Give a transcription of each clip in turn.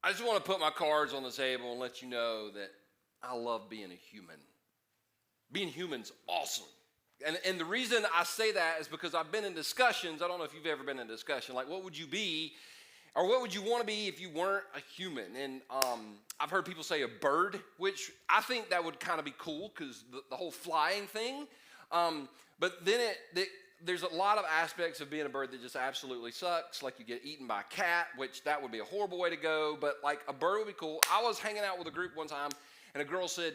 I just want to put my cards on the table and let you know that I love being a human. Being human's awesome. And the reason I say that is because I've been in discussions. I don't know if you've ever been in a discussion. Like, what would you be, or what would you want to be if you weren't a human? And I've heard people say a bird, which I think that would kind of be cool because the whole flying thing. But then there's a lot of aspects of being a bird that just absolutely sucks. Like you get eaten by a cat, which that would be a horrible way to go. But like a bird would be cool. I was hanging out with a group one time, and a girl said,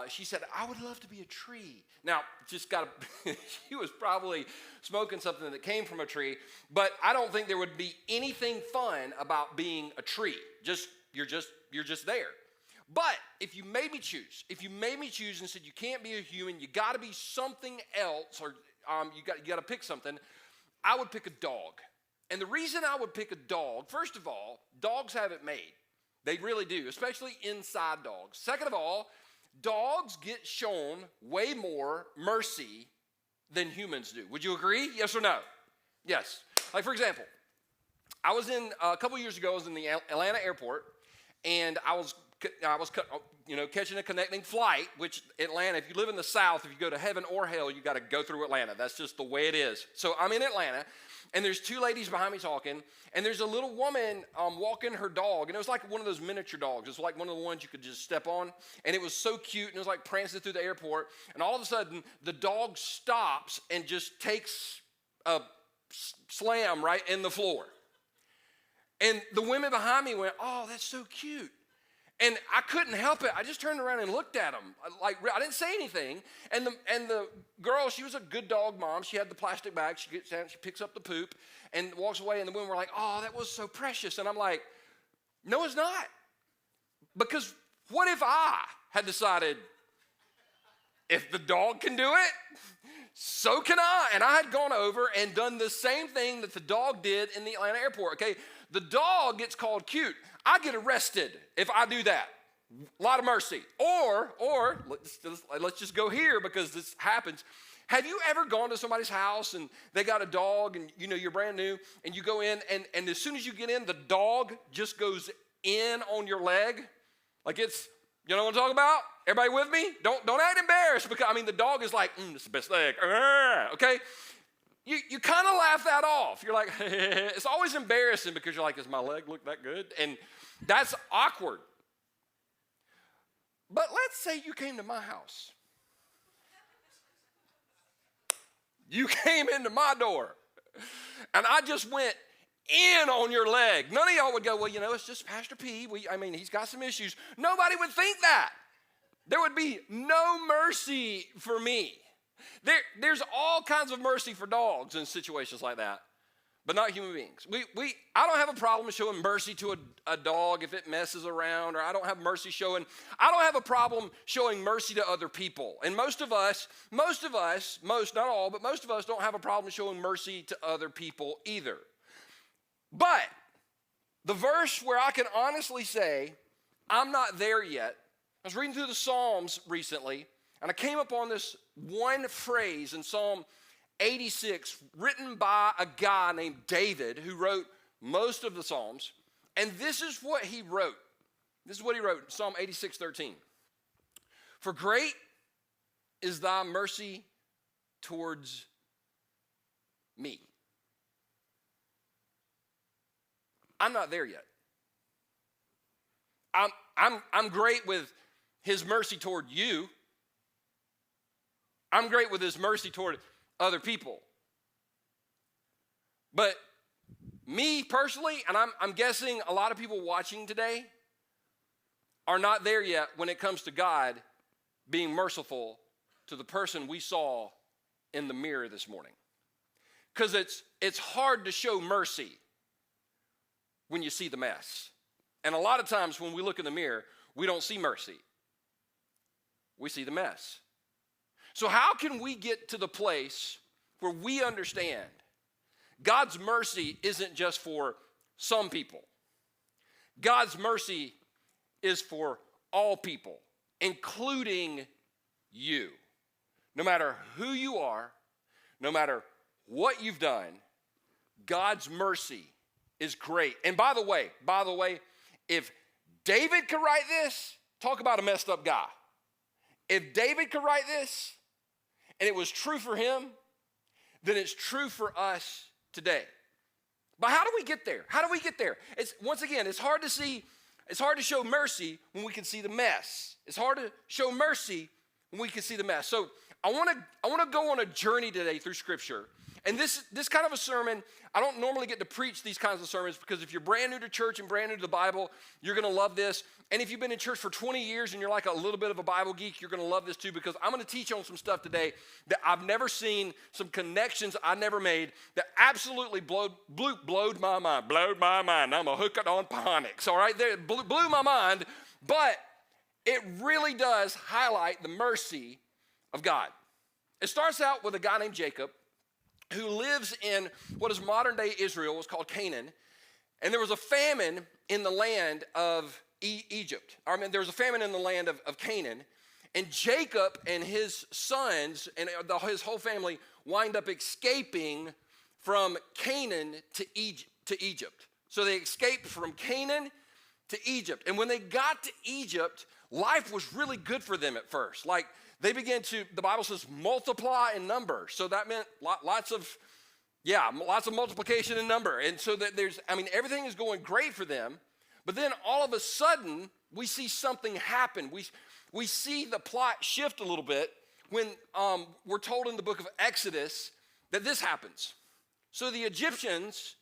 she said, I would love to be a tree. Now, she was probably smoking something that came from a tree, but I don't think there would be anything fun about being a tree. You're just there. But if you made me choose and said you can't be a human, you got to be something else, or you got to pick something, I would pick a dog. And the reason I would pick a dog, first of all, dogs have it made. They really do, especially inside dogs. Second of all, dogs get shown way more mercy than humans do. Would you agree? Yes or no? Yes. Like, for example, a couple years ago, I was in the Atlanta airport, and I was catching a connecting flight, which Atlanta, if you live in the South, if you go to heaven or hell, you got to go through Atlanta. That's just the way it is. So I'm in Atlanta, and there's two ladies behind me talking, and there's a little woman walking her dog, and it was like one of those miniature dogs. It's like one of the ones you could just step on, and it was so cute, and it was like prancing through the airport, and all of a sudden, the dog stops and just takes a slam right in the floor. And the women behind me went, oh, that's so cute. And I couldn't help it. I just turned around and looked at him. Like, I didn't say anything. And the girl, she was a good dog mom. She had the plastic bag. She gets down, she picks up the poop and walks away. And the women were like, oh, that was so precious. And I'm like, no, it's not. Because what if I had decided, if the dog can do it, so can I. And I had gone over and done the same thing that the dog did in the Atlanta airport. Okay, the dog gets called cute. I get arrested if I do that. A lot of mercy. Or let's just go here because this happens. Have you ever gone to somebody's house and they got a dog and you're brand new and you go in and as soon as you get in, the dog just goes in on your leg? Like it's, you know what I'm talking about? Everybody with me? Don't act embarrassed because, the dog is like, this is the best leg. Okay? You kind of laugh that off. You're like, it's always embarrassing because you're like, does my leg look that good? And that's awkward. But let's say you came to my house. You came into my door, and I just went in on your leg. None of y'all would go, well, it's just Pastor P. He's got some issues. Nobody would think that. There would be no mercy for me. There's all kinds of mercy for dogs in situations like that, but not human beings. I don't have a problem showing mercy to a dog if it messes around, or I don't have a problem showing mercy to other people. And most of us, not all, but most of us don't have a problem showing mercy to other people either. But the verse where I can honestly say, I'm not there yet, I was reading through the Psalms recently, and I came upon this one phrase in Psalm 86, written by a guy named David, who wrote most of the Psalms. And this is what he wrote. This is what he wrote, Psalm 86:13. For great is thy mercy towards me. I'm not there yet. I'm great with his mercy toward you. I'm great with his mercy toward other people. But me personally, and I'm guessing a lot of people watching today are not there yet when it comes to God being merciful to the person we saw in the mirror this morning. Because it's hard to show mercy when you see the mess. And a lot of times when we look in the mirror, we don't see mercy. We see the mess. So how can we get to the place where we understand God's mercy isn't just for some people? God's mercy is for all people, including you. No matter who you are, no matter what you've done, God's mercy is great. And by the way, if David could write this, talk about a messed up guy. If David could write this, and it was true for him, then it's true for us today. But how do we get there? How do we get there? Once again, it's hard to show mercy when we can see the mess. It's hard to show mercy when we can see the mess. So I want to go on a journey today through Scripture. And this kind of a sermon, I don't normally get to preach these kinds of sermons because if you're brand new to church and brand new to the Bible, you're going to love this. And if you've been in church for 20 years and you're like a little bit of a Bible geek, you're going to love this too, because I'm going to teach on some stuff today that I've never seen, some connections I never made that absolutely blowed my mind. Blowed my mind. I'm a hook it on phonics, all right? It blew my mind, but it really does highlight the mercy of God. It starts out with a guy named Jacob who lives in what is modern-day Israel. It was called Canaan. And there was a famine in the land of Egypt. There was a famine in the land of Canaan. And Jacob and his sons and his whole family wind up escaping from Canaan to Egypt. So they escaped from Canaan to Egypt. And when they got to Egypt, life was really good for them at first. Like, they began to, the Bible says, multiply in number. So that meant lots of multiplication in number. And so that everything is going great for them. But then all of a sudden, we see something happen. We see the plot shift a little bit when we're told in the book of Exodus that this happens. So the Egyptians,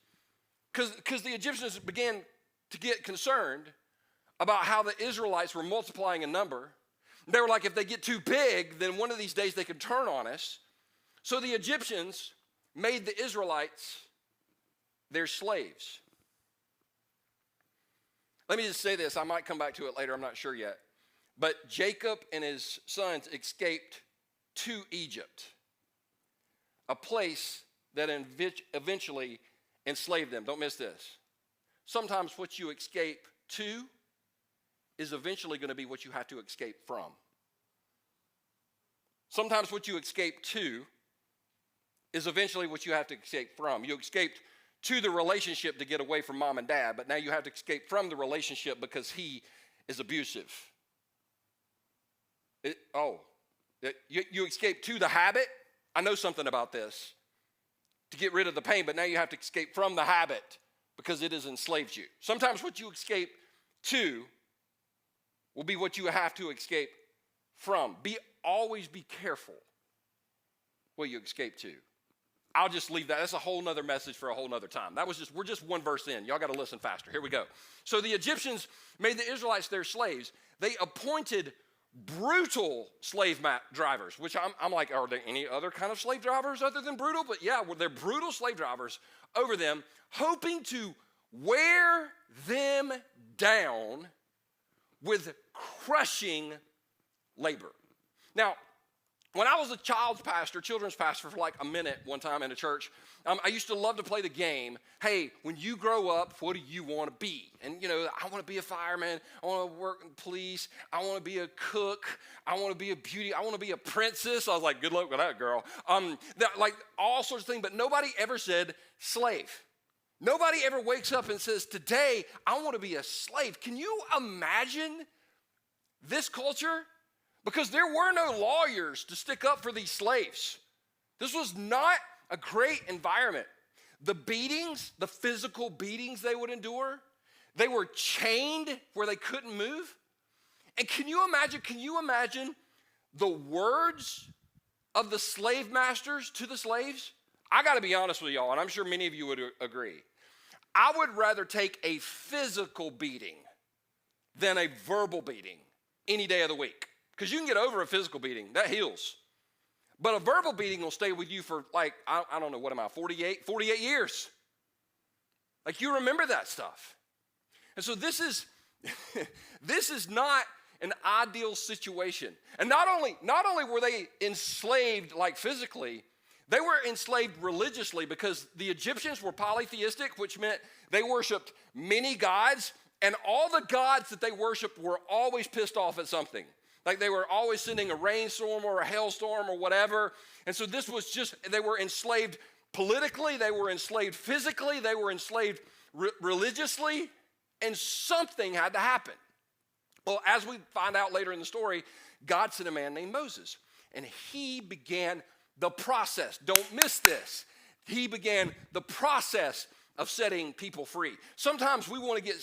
because the Egyptians began to get concerned about how the Israelites were multiplying in number. They were like, if they get too big, then one of these days they can turn on us. So the Egyptians made the Israelites their slaves. Let me just say this. I might come back to it later. I'm not sure yet. But Jacob and his sons escaped to Egypt, a place that eventually enslaved them. Don't miss this. Sometimes what you escape to is eventually going to be what you have to escape from. Sometimes what you escape to is eventually what you have to escape from. You escaped to the relationship to get away from mom and dad, but now you have to escape from the relationship because he is abusive. You escape to the habit. I know something about this. To get rid of the pain, but now you have to escape from the habit because it has enslaved you. Sometimes what you escape to will be what you have to escape from. Always be careful what you escape to. I'll just leave that. That's a whole nother message for a whole nother time. We're just one verse in. Y'all got to listen faster. Here we go. So the Egyptians made the Israelites their slaves. They appointed brutal slave drivers, which I'm like, are there any other kind of slave drivers other than brutal? But yeah, they're brutal slave drivers over them, hoping to wear them down with crushing labor. Now, when I was a children's pastor for like a minute one time in a church, I used to love to play the game, hey, when you grow up, what do you want to be? And, I want to be a fireman. I want to work in police. I want to be a cook. I want to be a beauty. I want to be a princess. I was like, good luck with that, girl. Like all sorts of things, but nobody ever said slave. Nobody ever wakes up and says, today, I want to be a slave. Can you imagine this culture? Because there were no lawyers to stick up for these slaves. This was not a great environment. The beatings, the physical beatings they would endure, they were chained where they couldn't move. And can you imagine the words of the slave masters to the slaves? I got to be honest with y'all, and I'm sure many of you would agree. I would rather take a physical beating than a verbal beating any day of the week. Because you can get over a physical beating. That heals. But a verbal beating will stay with you for like, I don't know, what am I, 48 years. Like you remember that stuff. And so this is not an ideal situation. And not only were they enslaved like physically, they were enslaved religiously because the Egyptians were polytheistic, which meant they worshiped many gods, and all the gods that they worshiped were always pissed off at something. Like they were always sending a rainstorm or a hailstorm or whatever. And so this was they were enslaved politically, they were enslaved physically, they were enslaved religiously, and something had to happen. Well, as we find out later in the story, God sent a man named Moses, and he began the process. Don't miss this. He began the process of setting people free. Sometimes we want to get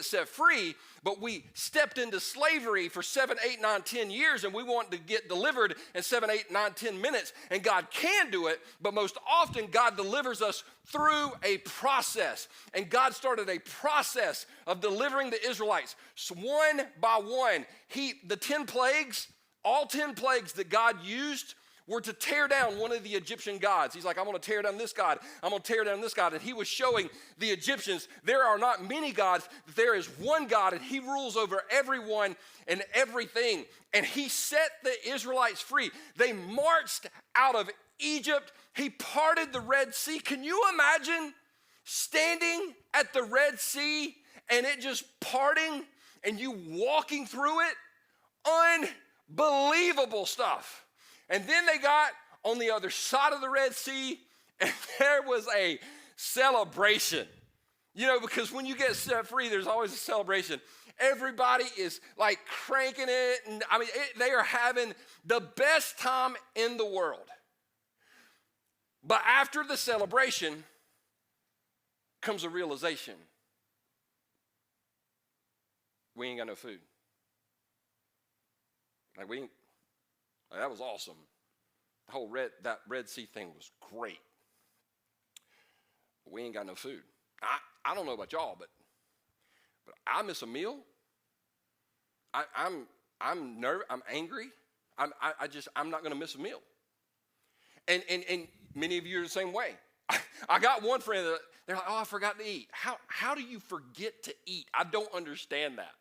set free, but we stepped into slavery for 7, 8, 9, 10 years, and we want to get delivered in 7, 8, 9, 10 minutes. And God can do it, but most often God delivers us through a process. And God started a process of delivering the Israelites. So one by one, the 10 plagues, all 10 plagues that God used were to tear down one of the Egyptian gods. He's like, I'm going to tear down this god. I'm going to tear down this god. And he was showing the Egyptians there are not many gods. There is one God, and he rules over everyone and everything. And he set the Israelites free. They marched out of Egypt. He parted the Red Sea. Can you imagine standing at the Red Sea and it just parting and you walking through it? Unbelievable stuff. And then they got on the other side of the Red Sea, and there was a celebration. You know, because when you get set free, there's always a celebration. Everybody is like cranking it, and they are having the best time in the world. But after the celebration comes a realization. We ain't got no food. That was awesome. The whole that Red Sea thing was great. But we ain't got no food. I don't know about y'all, but I miss a meal. I'm nervous. I'm angry. I'm not going to miss a meal. And many of you are the same way. I got one friend that they're like, I forgot to eat. How do you forget to eat? I don't understand that.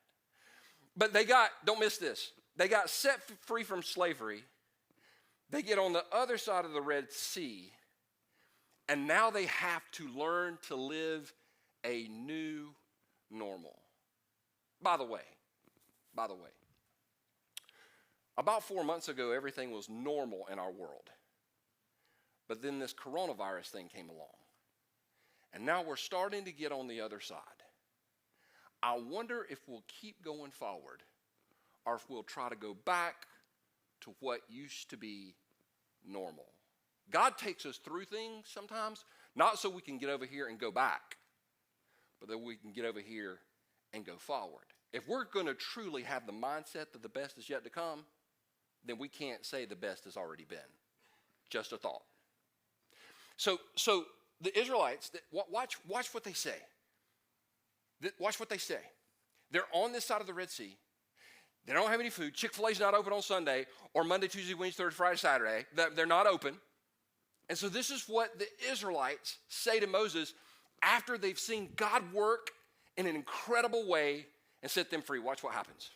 But don't miss this. They got set free from slavery. They get on the other side of the Red Sea, and now they have to learn to live a new normal. By the way, about 4 months ago, everything was normal in our world. But then this coronavirus thing came along, and now we're starting to get on the other side. I wonder if we'll keep going forward, or if we'll try to go back to what used to be normal. God takes us through things sometimes, not so we can get over here and go back, but that we can get over here and go forward. If we're going to truly have the mindset that the best is yet to come, then we can't say the best has already been. Just a thought. So the Israelites, watch what they say. Watch what they say. They're on this side of the Red Sea. They don't have any food. Chick-fil-A's not open on Sunday or Monday, Tuesday, Wednesday, Thursday, Friday, Saturday. They're not open. And so this is what the Israelites say to Moses after they've seen God work in an incredible way and set them free. Watch what happens.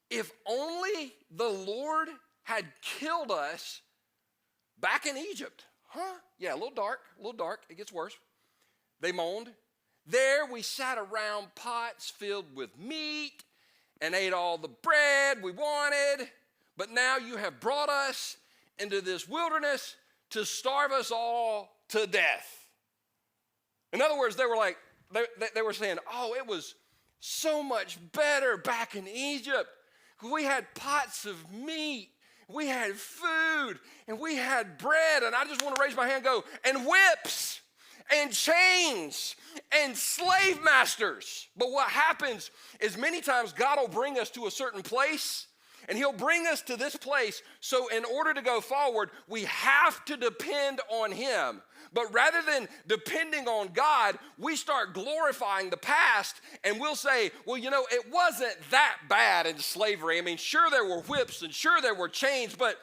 If only the Lord had killed us back in Egypt. Huh? Yeah, a little dark. It gets worse. They moaned. There we sat around pots filled with meat and ate all the bread we wanted. But now you have brought us into this wilderness to starve us all to death. In other words, they were like, they were saying, oh, it was so much better back in Egypt. We had pots of meat. We had food. And we had bread. And I just want to raise my hand and go, and whips. And chains and slave masters. But what happens is many times God will bring us to a certain place, and he'll bring us to this place. So in order to go forward, we have to depend on him. But rather than depending on God, we start glorifying the past, and we'll say, well, it wasn't that bad in slavery. I mean, sure there were whips and sure there were chains, but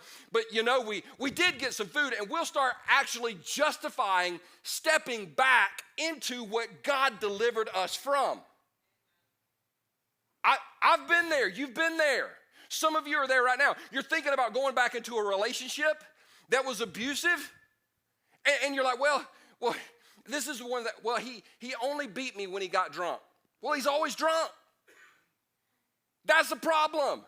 we did get some food, and we'll start actually justifying stepping back into what God delivered us from. I've been there. You've been there. Some of you are there right now. You're thinking about going back into a relationship that was abusive. And you're like, well, this is the one that, he only beat me when he got drunk. Well, he's always drunk. That's the problem.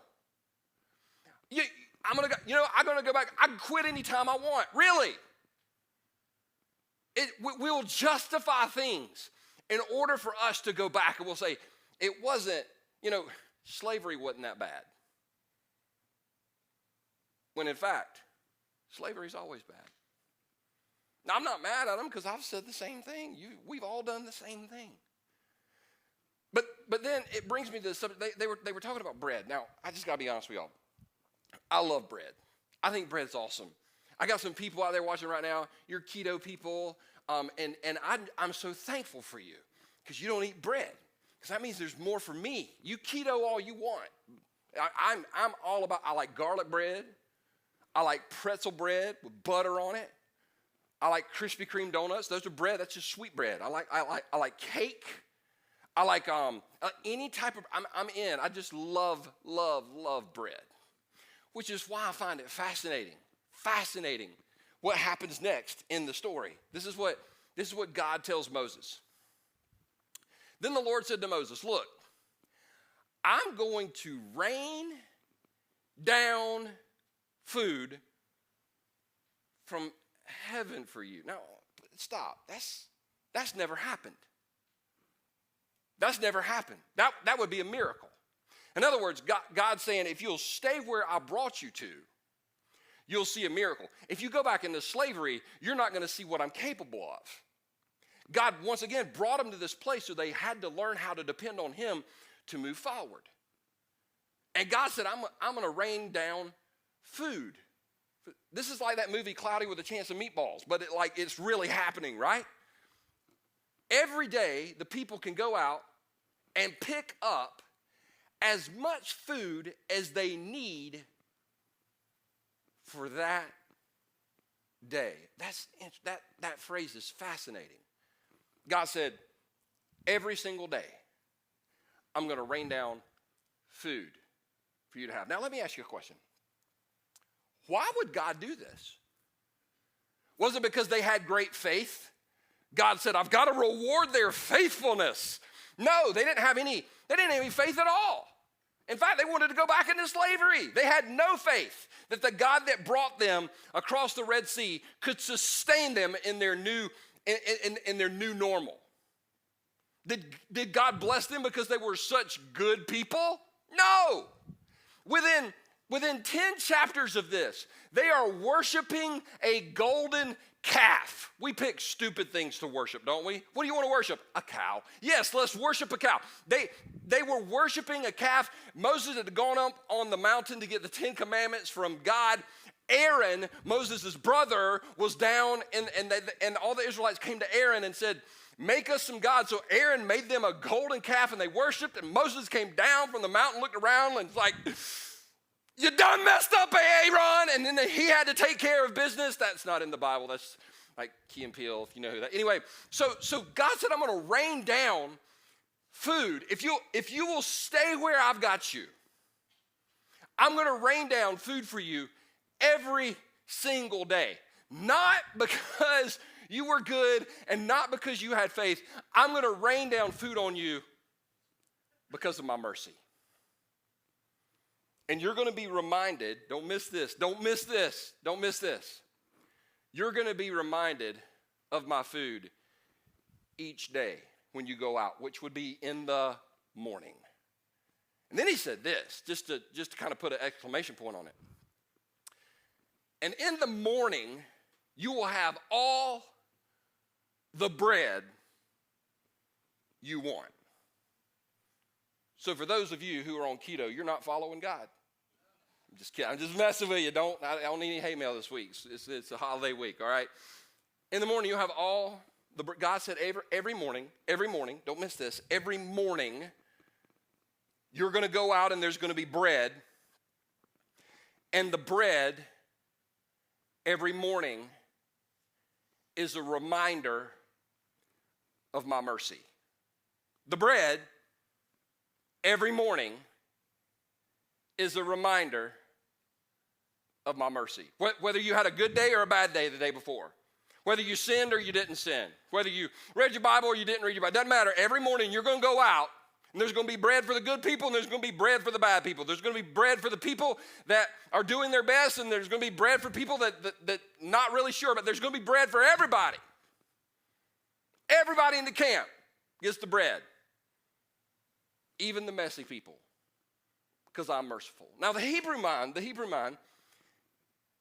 I'm going to go back. I can quit anytime I want. Really? We'll justify things in order for us to go back. And we'll say, it wasn't, slavery wasn't that bad. When in fact, slavery's always bad. Now, I'm not mad at them because I've said the same thing. We've all done the same thing. But then it brings me to the subject. They were talking about bread. Now, I just got to be honest with y'all. I love bread. I think bread's awesome. I got some people out there watching right now. You're keto people, and I'm so thankful for you because you don't eat bread because that means there's more for me. You keto all you want. I'm all about. I like garlic bread. I like pretzel bread with butter on it. I like Krispy Kreme donuts. Those are bread. That's just sweet bread. I like cake. I like any type of. I'm in. I just love bread, which is why I find it fascinating. Fascinating what happens next in the story. This is what God tells Moses. Then the Lord said to Moses, look, I'm going to rain down food from heaven for you. Now, stop. That's never happened. That's never happened. That would be a miracle. In other words, God's saying, if you'll stay where I brought you to, you'll see a miracle. If you go back into slavery, you're not going to see what I'm capable of. God, once again, brought them to this place so they had to learn how to depend on him to move forward. And God said, I'm going to rain down food. This is like that movie Cloudy with a Chance of Meatballs, but it's really happening, right? Every day, the people can go out and pick up as much food as they need for that day. That phrase is fascinating. God said, every single day, I'm going to rain down food for you to have. Now, let me ask you a question. Why would God do this? Was it because they had great faith? God said, I've got to reward their faithfulness. No, they didn't have any faith at all. In fact, they wanted to go back into slavery. They had no faith that the God that brought them across the Red Sea could sustain them in their new normal. Did God bless them because they were such good people? No. Within 10 chapters of this, they are worshiping a golden calf. We pick stupid things to worship, don't we? What do you want to worship? A cow. Yes, let's worship a cow. They were worshiping a calf. Moses had gone up on the mountain to get the 10 commandments from God. Aaron, Moses' brother, was down, and all the Israelites came to Aaron and said, make us some gods. So Aaron made them a golden calf, and they worshiped, and Moses came down from the mountain, looked around, and was like, you done messed up, Aaron. And then he had to take care of business. That's not in the Bible. That's like Key and Peele, if you know who that. Anyway, so God said, I'm going to rain down food. If you will stay where I've got you, I'm going to rain down food for you every single day. Not because you were good and not because you had faith. I'm going to rain down food on you because of my mercy. And you're going to be reminded, don't miss this, don't miss this, don't miss this. You're going to be reminded of my food each day when you go out, which would be in the morning. And then he said this, just to kind of put an exclamation point on it. And in the morning, you will have all the bread you want. So for those of you who are on keto, you're not following God. I'm just kidding. I'm just messing with you. I don't need any hate mail this week. It's a holiday week, all right? In the morning, you'll have all the, God said every morning, don't miss this, every morning, you're going to go out and there's going to be bread. And the bread, every morning, is a reminder of my mercy. The bread, every morning, is a reminder of my mercy. Whether you had a good day or a bad day the day before. Whether you sinned or you didn't sin. Whether you read your Bible or you didn't read your Bible. Doesn't matter. Every morning you're going to go out and there's going to be bread for the good people and there's going to be bread for the bad people. There's going to be bread for the people that are doing their best and there's going to be bread for people that not really sure, but there's going to be bread for everybody. Everybody in the camp gets the bread. even the messy people, because I'm merciful. Now, the Hebrew mind,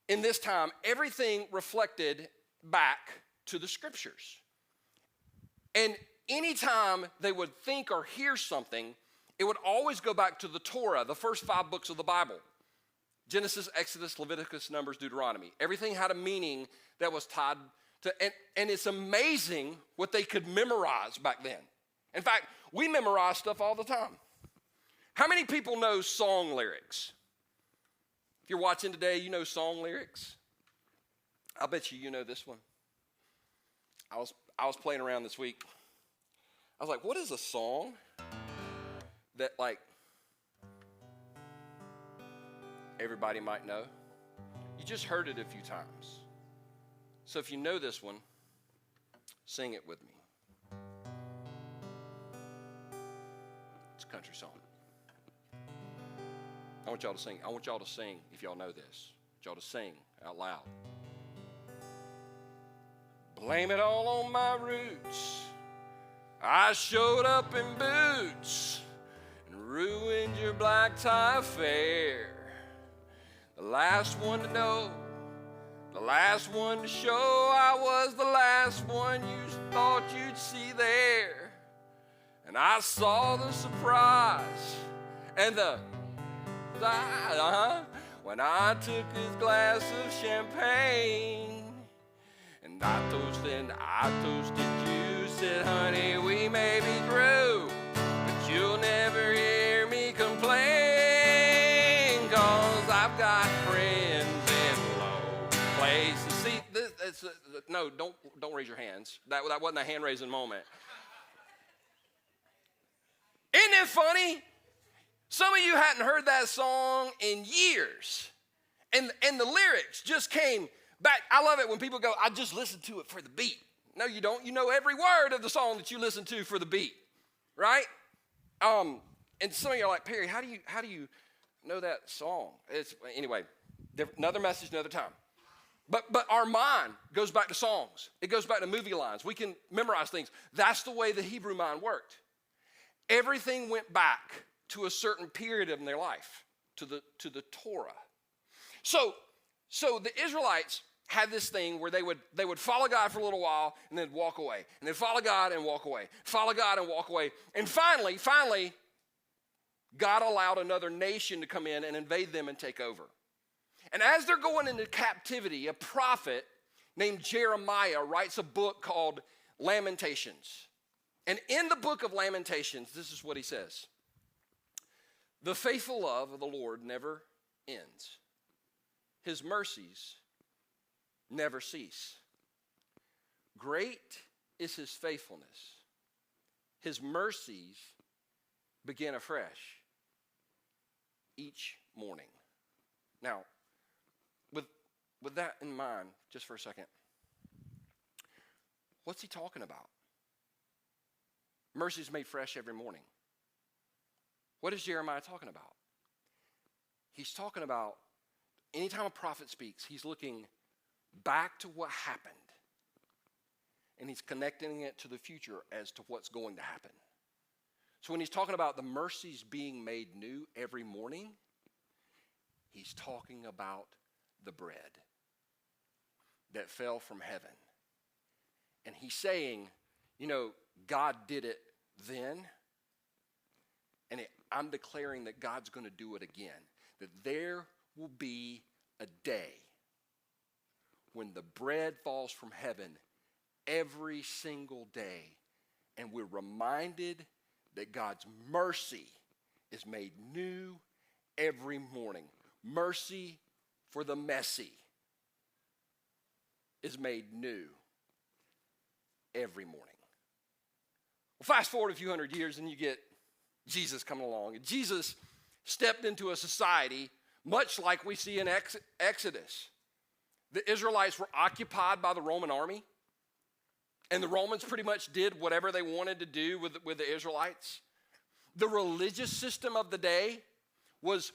in this time, everything reflected back to the scriptures. And anytime they would think or hear something, it would always go back to the Torah, the first 5 books of the Bible. Genesis, Exodus, Leviticus, Numbers, Deuteronomy. Everything had a meaning that was tied to, and it's amazing what they could memorize back then. In fact, we memorize stuff all the time. How many people know song lyrics? If you're watching today, you know song lyrics. I bet you know this one. I was playing around this week. I was like, what is a song that like everybody might know? You just heard it a few times. So if you know this one, sing it with me. It's a country song. I want y'all to sing. I want y'all to sing if y'all know this. I want y'all to sing out loud. Blame it all on my roots. I showed up in boots and ruined your black tie affair. The last one to know, the last one to show, I was the last one you thought you'd see there. And I saw the surprise and when I took his glass of champagne and I toasted you, said, honey, we may be through, but you'll never hear me complain, 'cause I've got friends in low places. See, no, don't raise your hands. That wasn't a hand-raising moment. Isn't it funny? Some of you hadn't heard that song in years, and the lyrics just came back. I love it when people go, I just listened to it for the beat. No, you don't. You know every word of the song that you listen to for the beat, right? And some of you are like, Perry, how do you know that song? Anyway, another message, another time. But our mind goes back to songs. It goes back to movie lines. We can memorize things. That's the way the Hebrew mind worked. Everything went back to a certain period in their life, to the Torah. So the Israelites had this thing where they would follow God for a little while and then walk away, and then follow God and walk away, follow God and walk away, and finally, God allowed another nation to come in and invade them and take over. And as they're going into captivity, a prophet named Jeremiah writes a book called Lamentations. And in the book of Lamentations, this is what he says. The faithful love of the Lord never ends. His mercies never cease. Great is his faithfulness. His mercies begin afresh each morning. Now, with that in mind, just for a second, what's he talking about? Mercies made fresh every morning. What is Jeremiah talking about? He's talking about anytime a prophet speaks, he's looking back to what happened, and he's connecting it to the future as to what's going to happen. So when he's talking about the mercies being made new every morning, he's talking about the bread that fell from heaven. And he's saying, God did it then, and I'm declaring that God's going to do it again. That there will be a day when the bread falls from heaven every single day, and we're reminded that God's mercy is made new every morning. Mercy for the messy is made new every morning. Well, fast forward a few hundred years and you get Jesus coming along. And Jesus stepped into a society much like we see in Exodus. The Israelites were occupied by the Roman army, and the Romans pretty much did whatever they wanted to do with the Israelites. The religious system of the day was,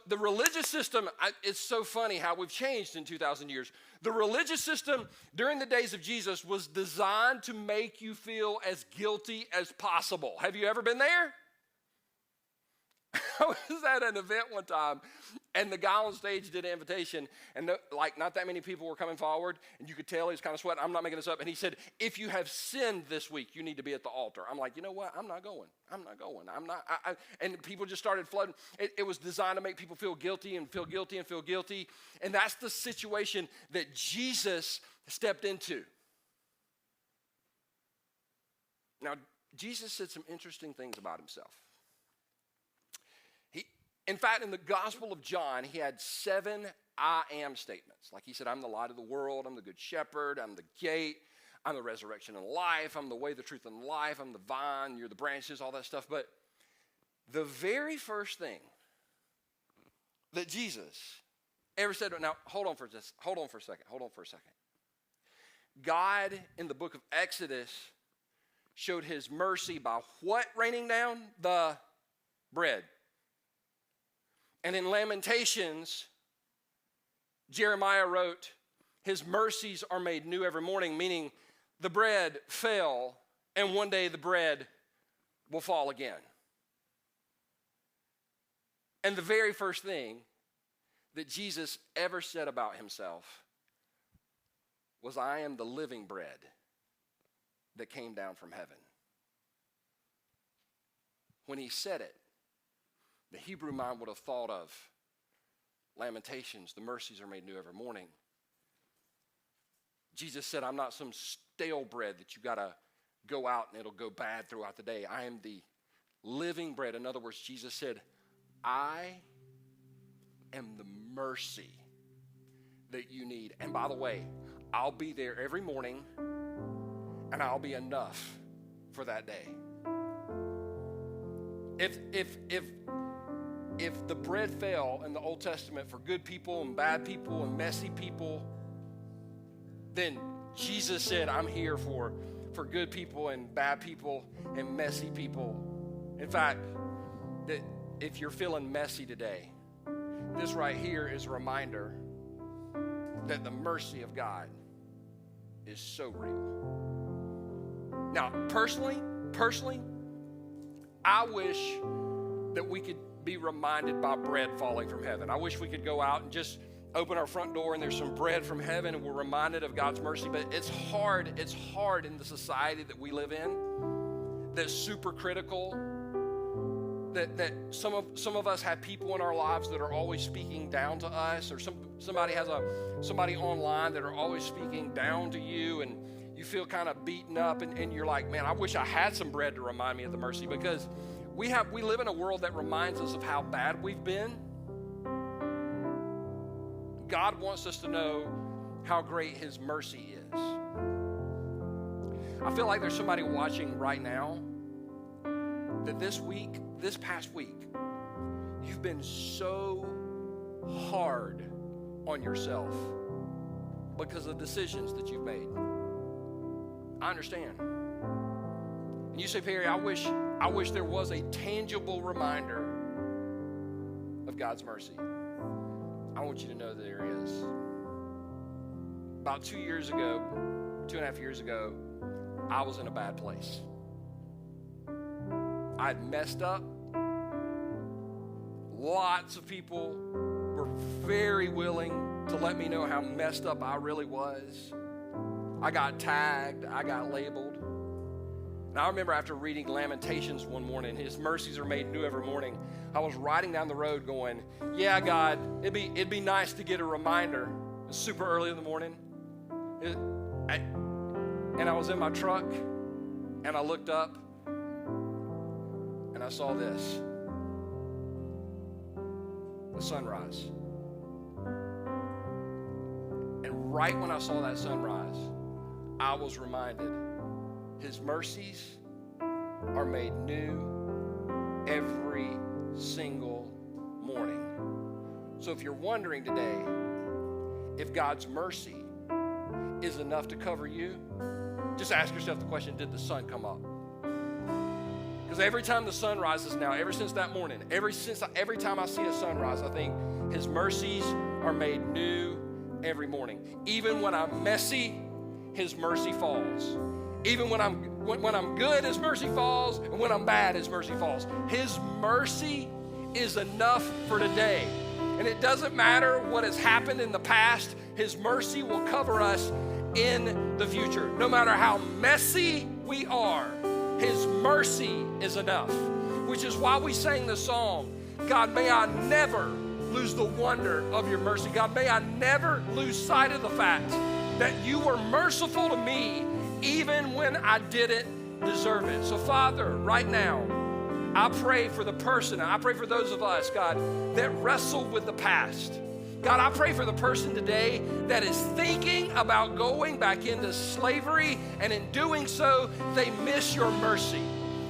the religious system, it's so funny how we've changed in 2,000 years. The religious system during the days of Jesus was designed to make you feel as guilty as possible. Have you ever been there? I was at an event one time, and the guy on stage did an invitation, and not that many people were coming forward, and you could tell he was kind of sweating. I'm not making this up. And he said, if you have sinned this week, you need to be at the altar. I'm like, you know what? I'm not going. And people just started flooding. It was designed to make people feel guilty and feel guilty and feel guilty. And that's the situation that Jesus stepped into. Now, Jesus said some interesting things about himself. In fact, in the Gospel of John, he had 7 I am statements. Like he said, I'm the light of the world, I'm the good shepherd, I'm the gate, I'm the resurrection and life, I'm the way, the truth, and life, I'm the vine, you're the branches, all that stuff. But the very first thing that Jesus ever said, now hold on for a second. God in the book of Exodus showed his mercy by what raining down? The bread. And in Lamentations, Jeremiah wrote, his mercies are made new every morning, meaning the bread fell, and one day the bread will fall again. And the very first thing that Jesus ever said about himself was, I am the living bread that came down from heaven. When he said it, the Hebrew mind would have thought of Lamentations, the mercies are made new every morning. Jesus said, I'm not some stale bread that you got to go out and it'll go bad throughout the day. I am the living bread. In other words, Jesus said, I am the mercy that you need. And by the way, I'll be there every morning and I'll be enough for that day. If the bread fell in the Old Testament for good people and bad people and messy people, then Jesus said, I'm here for good people and bad people and messy people. In fact, that if you're feeling messy today, this right here is a reminder that the mercy of God is so real. Now, personally, I wish that we could be reminded by bread falling from heaven. I wish we could go out and just open our front door and there's some bread from heaven and we're reminded of God's mercy. But it's hard in the society that we live in, that's super critical, that some of us have people in our lives that are always speaking down to us, or somebody has somebody online that are always speaking down to you, and you feel kind of beaten up, and you're like, man, I wish I had some bread to remind me of the mercy, because we live in a world that reminds us of how bad we've been. God wants us to know how great his mercy is. I feel like there's somebody watching right now that this past week, you've been so hard on yourself because of decisions that you've made. I understand. And you say, Perry, I wish there was a tangible reminder of God's mercy. I want you to know that there is. About 2.5 years ago, I was in a bad place. I'd messed up. Lots of people were very willing to let me know how messed up I really was. I got tagged. I got labeled. And I remember after reading Lamentations one morning, his mercies are made new every morning, I was riding down the road going, yeah, God, it'd be nice to get a reminder. It's super early in the morning. And I was in my truck, and I looked up, and I saw this. The sunrise. And right when I saw that sunrise, I was reminded his mercies are made new every single morning. So if you're wondering today if God's mercy is enough to cover you, just ask yourself the question, did the sun come up? Because every time the sun rises now, ever since that morning, every time I see a sunrise, I think his mercies are made new every morning. Even when I'm messy, his mercy falls. Even when I'm good, his mercy falls, and when I'm bad, his mercy falls. His mercy is enough for today. And it doesn't matter what has happened in the past, his mercy will cover us in the future. No matter how messy we are, his mercy is enough. Which is why we sang the song, God, may I never lose the wonder of your mercy. God, may I never lose sight of the fact that you were merciful to me even when I didn't deserve it. So Father, right now, I pray for the person, I pray for those of us, God, that wrestle with the past. God, I pray for the person today that is thinking about going back into slavery, and in doing so, they miss your mercy.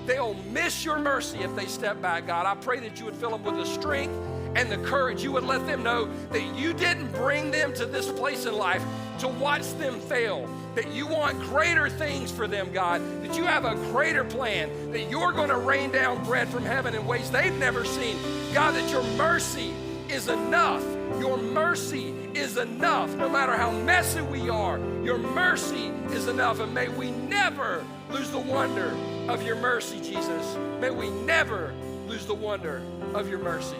They'll miss your mercy if they step back, God. I pray that you would fill them with the strength and the courage. You would let them know that you didn't bring them to this place in life to watch them fail, that you want greater things for them, God, that you have a greater plan, that you're going to rain down bread from heaven in ways they've never seen. God, that your mercy is enough. Your mercy is enough. No matter how messy we are, your mercy is enough. And may we never lose the wonder of your mercy, Jesus. May we never lose the wonder of your mercy.